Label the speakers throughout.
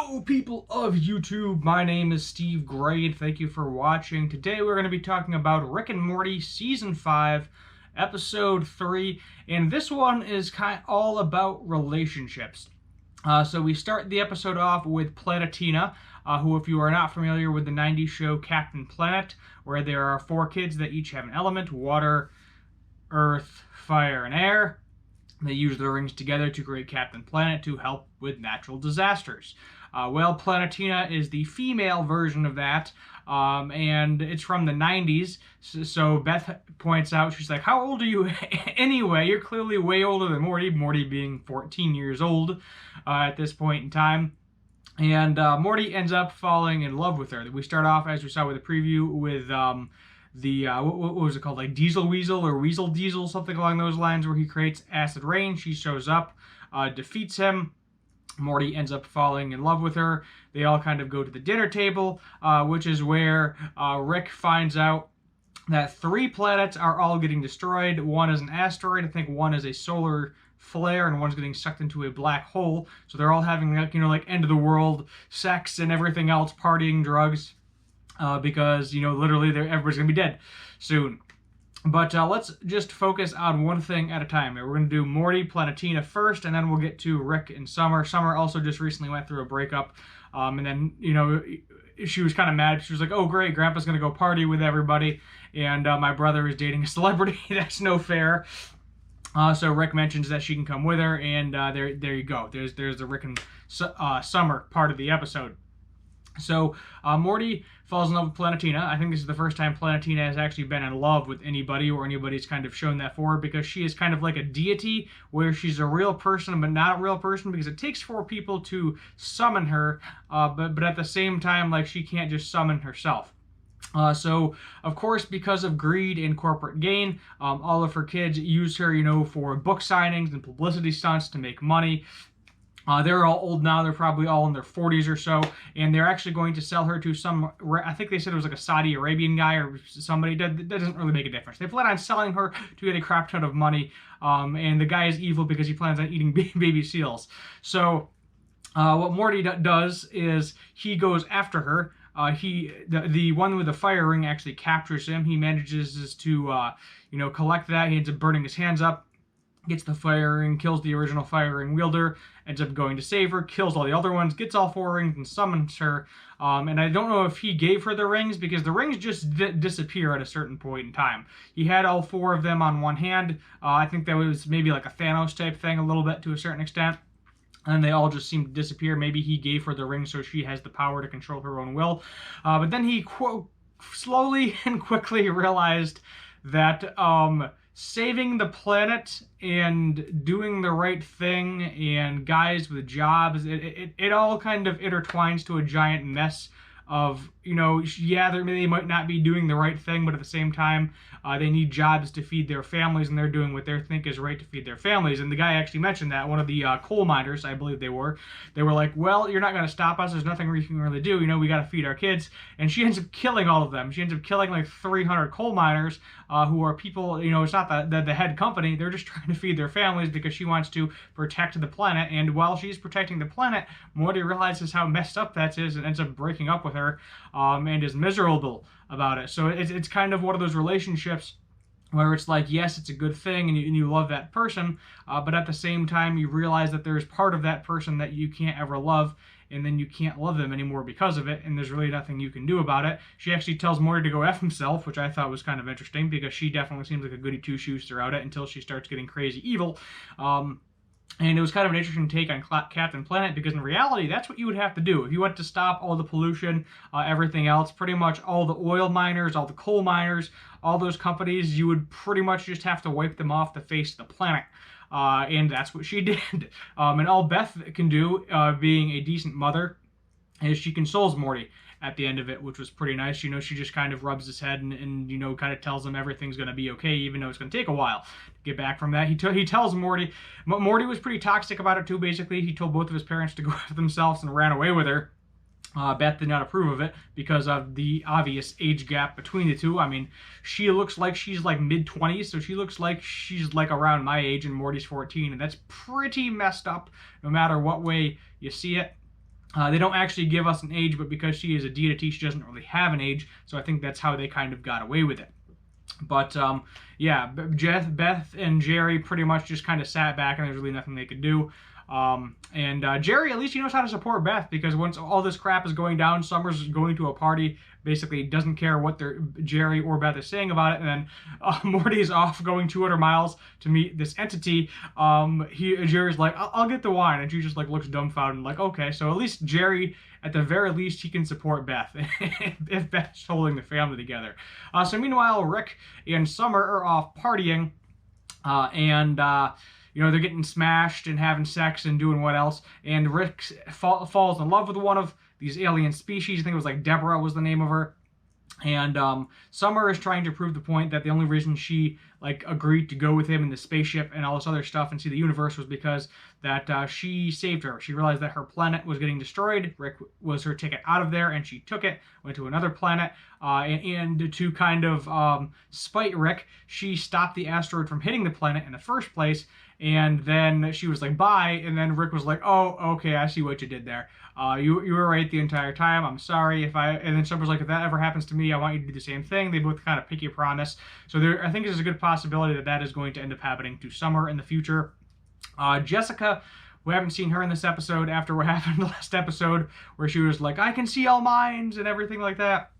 Speaker 1: Hello people of YouTube, my name is Steve Gray and thank you for watching. Today we're going to be talking about Rick and Morty Season 5, Episode 3, and this one is all about relationships. So we start the episode off with Planetina, who, if you are not familiar with the 90s show Captain Planet, where there are 4 kids that each have an element: water, earth, fire, and air. They use their rings together to create Captain Planet to help with natural disasters. Well, Planetina is the female version of that, and it's from the 90s. So Beth points out, she's like, how old are you anyway? You're clearly way older than Morty, Morty being 14 years old at this point in time. And Morty ends up falling in love with her. We start off, as we saw with the preview, with what was it called, like Diesel Weasel or Weasel Diesel, something along those lines, where he creates acid rain. She shows up, defeats him. Morty ends up falling in love with her. They all kind of go to the dinner table, which is where Rick finds out that 3 planets are all getting destroyed. One is an asteroid, I think one is a solar flare, and one's getting sucked into a black hole. So they're all having, like end of the world sex and everything else, partying, drugs. Because, literally everybody's going to be dead soon. But let's just focus on one thing at a time. We're going to do Morty, Planetina first, and then we'll get to Rick and Summer. Summer also just recently went through a breakup, and then, she was kind of mad. She was like, oh, great, Grandpa's going to go party with everybody, and my brother is dating a celebrity. That's no fair. So Rick mentions that she can come with her, and there you go. There's the Rick and Summer part of the episode. So Morty falls in love with Planetina. I think this is the first time Planetina has actually been in love with anybody, or anybody's kind of shown that for her, because she is kind of like a deity, where she's a real person but not a real person, because it takes 4 people to summon her, but at the same time, like, she can't just summon herself. So, of course, because of greed and corporate gain, all of her kids use her, for book signings and publicity stunts to make money. They're all old now. They're probably all in their 40s or so, and they're actually going to sell her to some, I think they said it was like a Saudi Arabian guy or somebody. That doesn't really make a difference. They plan on selling her to get a crap ton of money, and the guy is evil because he plans on eating baby seals. So what Morty does is he goes after her. The one with the fire ring actually captures him. He manages to, collect that. He ends up burning his hands up, gets the fire ring, kills the original fire ring wielder, ends up going to save her, kills all the other ones, gets all 4 rings, and summons her. And I don't know if he gave her the rings, because the rings just disappear at a certain point in time. He had all 4 of them on one hand. I think that was maybe like a Thanos type thing, a little bit to a certain extent. And they all just seem to disappear. Maybe he gave her the ring so she has the power to control her own will. But then he slowly and quickly realized that saving the planet and doing the right thing and guys with jobs, it all kind of intertwines to a giant mess of, yeah, they might not be doing the right thing, but at the same time, they need jobs to feed their families, and they're doing what they think is right to feed their families. And the guy actually mentioned that, one of the coal miners, I believe they were like, well, you're not going to stop us. There's nothing we can really do. We got to feed our kids. And she ends up killing all of them. She ends up killing like 300 coal miners, who are people, it's not the head company. They're just trying to feed their families because she wants to protect the planet. And while she's protecting the planet, Morty realizes how messed up that is and ends up breaking up with her, and is miserable about it. So it's kind of one of those relationships where it's like, yes, it's a good thing, and you love that person, but at the same time, you realize that there's part of that person that you can't ever love, and then you can't love them anymore because of it, and there's really nothing you can do about it. She actually tells Morty to go F himself, which I thought was kind of interesting, because she definitely seems like a goody two-shoes throughout it until she starts getting crazy evil. And it was kind of an interesting take on Captain Planet, because in reality, that's what you would have to do. If you want to stop all the pollution, everything else, pretty much all the oil miners, all the coal miners, all those companies, you would pretty much just have to wipe them off the face of the planet. And that's what she did. And all Beth can do, being a decent mother, is she consoles Morty at the end of it, which was pretty nice. She just kind of rubs his head and kind of tells him everything's going to be okay, even though it's going to take a while to get back from that. He tells Morty, but Morty was pretty toxic about it too, basically. He told both of his parents to go after themselves and ran away with her. Beth did not approve of it because of the obvious age gap between the two. I mean, she looks like she's like mid-20s, so she looks like she's like around my age, and Morty's 14, and that's pretty messed up no matter what way you see it. They don't actually give us an age, but because she is a deity, she doesn't really have an age, so I think that's how they kind of got away with it. But yeah, Beth and Jerry pretty much just kind of sat back, and there's really nothing they could do. Jerry, at least he knows how to support Beth, because once all this crap is going down, Summer's going to a party, basically doesn't care what Jerry or Beth is saying about it, and then Morty's off going 200 miles to meet this entity. Jerry's like, I'll get the wine, and she just like looks dumbfounded and like, okay, so at least Jerry, at the very least, he can support Beth if Beth's holding the family together. So meanwhile, Rick and Summer are off partying, they're getting smashed and having sex and doing what else. And Rick falls in love with one of these alien species. I think it was like Deborah was the name of her. And Summer is trying to prove the point that the only reason she like agreed to go with him in the spaceship and all this other stuff and see the universe was because that she saved her. She realized that her planet was getting destroyed. Rick was her ticket out of there, and she took it, went to another planet, and to kind of spite Rick, she stopped the asteroid from hitting the planet in the first place. And then she was like, bye. And then Rick was like, oh, okay, I see what you did there. You were right the entire time. I'm sorry and then Summer's like, if that ever happens to me, I want you to do the same thing. They both kind of pick a promise. So I think there's a good possibility that is going to end up happening to Summer in the future. Jessica, we haven't seen her in this episode after what happened last episode, where she was like, I can see all minds and everything like that.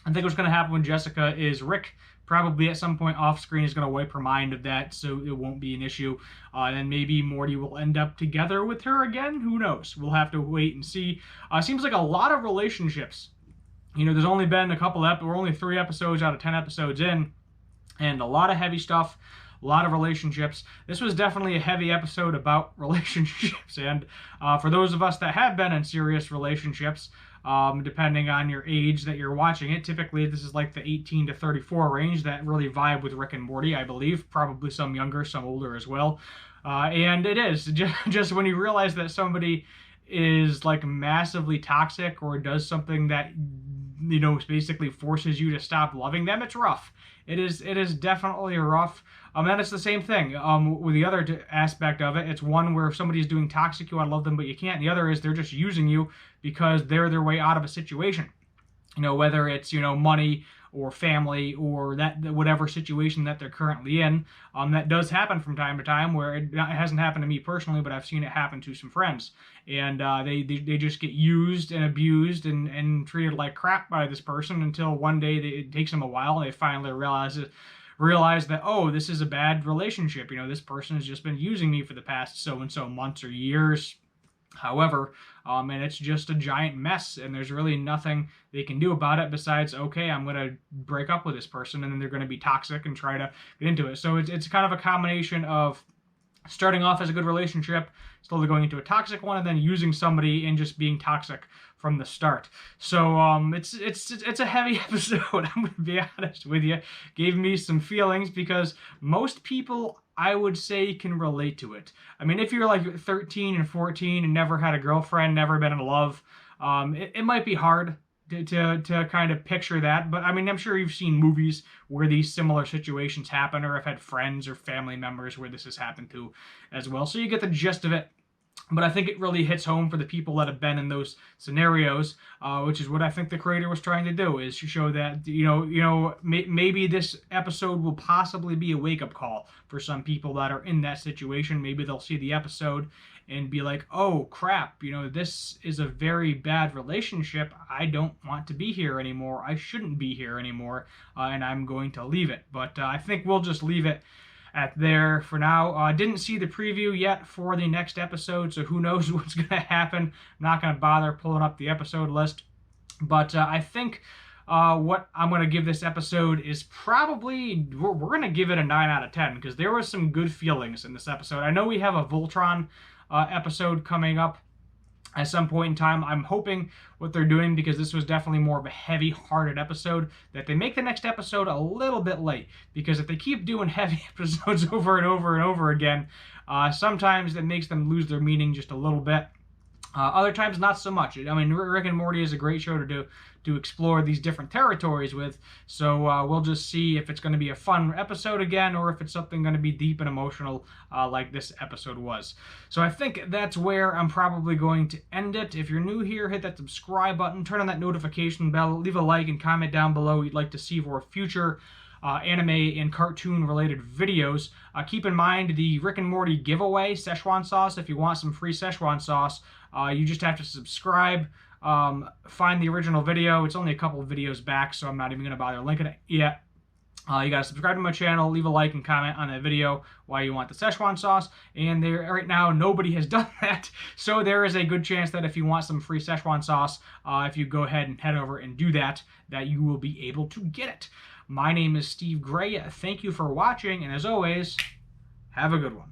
Speaker 1: I think what's going to happen with Jessica is Rick probably at some point off screen is going to wipe her mind of that, so it won't be an issue. And maybe Morty will end up together with her again. Who knows? We'll have to wait and see. Seems like a lot of relationships. There's only been we're only 3 episodes out of 10 episodes in, and a lot of heavy stuff, a lot of relationships. This was definitely a heavy episode about relationships, and for those of us that have been in serious relationships, depending on your age that you're watching it, typically this is like the 18 to 34 range that really vibe with Rick and Morty, I believe. Probably some younger, some older as well. And it is just when you realize that somebody is like massively toxic or does something that basically forces you to stop loving them, it's rough. It is definitely rough. And it's the same thing with the other aspect of it. It's one where if somebody is doing toxic, you want to love them, but you can't. And the other is they're just using you because they're their way out of a situation. Whether it's, money or family or that whatever situation that they're currently in. That does happen from time to time, where it hasn't happened to me personally, but I've seen it happen to some friends. And they just get used and abused and treated like crap by this person until one day it takes them a while and they finally realize that, oh, this is a bad relationship. This person has just been using me for the past so-and-so months or years. However, and it's just a giant mess, and there's really nothing they can do about it besides, okay, I'm going to break up with this person, and then they're going to be toxic and try to get into it. So it's kind of a combination of starting off as a good relationship, slowly going into a toxic one, and then using somebody and just being toxic from the start. So it's a heavy episode. I'm going to be honest with you. Gave me some feelings because most people, I would say, can relate to it. I mean, if you're like 13 and 14 and never had a girlfriend, never been in love, it might be hard to kind of picture that. But I mean, I'm sure you've seen movies where these similar situations happen, or have had friends or family members where this has happened to as well. So you get the gist of it. But I think it really hits home for the people that have been in those scenarios, which is what I think the creator was trying to do, is to show that, maybe this episode will possibly be a wake-up call for some people that are in that situation. Maybe they'll see the episode and be like, oh, crap, this is a very bad relationship. I don't want to be here anymore. I shouldn't be here anymore, and I'm going to leave it. But I think we'll just leave it at there for now. Didn't see the preview yet for the next episode, so who knows what's going to happen. I'm not going to bother pulling up the episode list. But I think what I'm going to give this episode is probably, we're going to give it a 9 out of 10, because there was some good feelings in this episode. I know we have a Voltron episode coming up at some point in time. I'm hoping what they're doing, because this was definitely more of a heavy-hearted episode, that they make the next episode a little bit late. Because if they keep doing heavy episodes over and over and over again, sometimes it makes them lose their meaning just a little bit. Other times, not so much. I mean, Rick and Morty is a great show to explore these different territories with. So we'll just see if it's going to be a fun episode again, or if it's something going to be deep and emotional like this episode was. So I think that's where I'm probably going to end it. If you're new here, hit that subscribe button, turn on that notification bell, leave a like, and comment down below what you'd like to see for future anime and cartoon related videos. Keep in mind the Rick and Morty giveaway, Szechuan sauce. If you want some free Szechuan sauce, you just have to subscribe, find the original video. It's only a couple of videos back, so I'm not even going to bother linking it yet. You got to subscribe to my channel, leave a like, and comment on that video why you want the Szechuan sauce. And there, right now, nobody has done that. So there is a good chance that if you want some free Szechuan sauce, if you go ahead and head over and do that, that you will be able to get it. My name is Steve Gray. Thank you for watching, and as always, have a good one.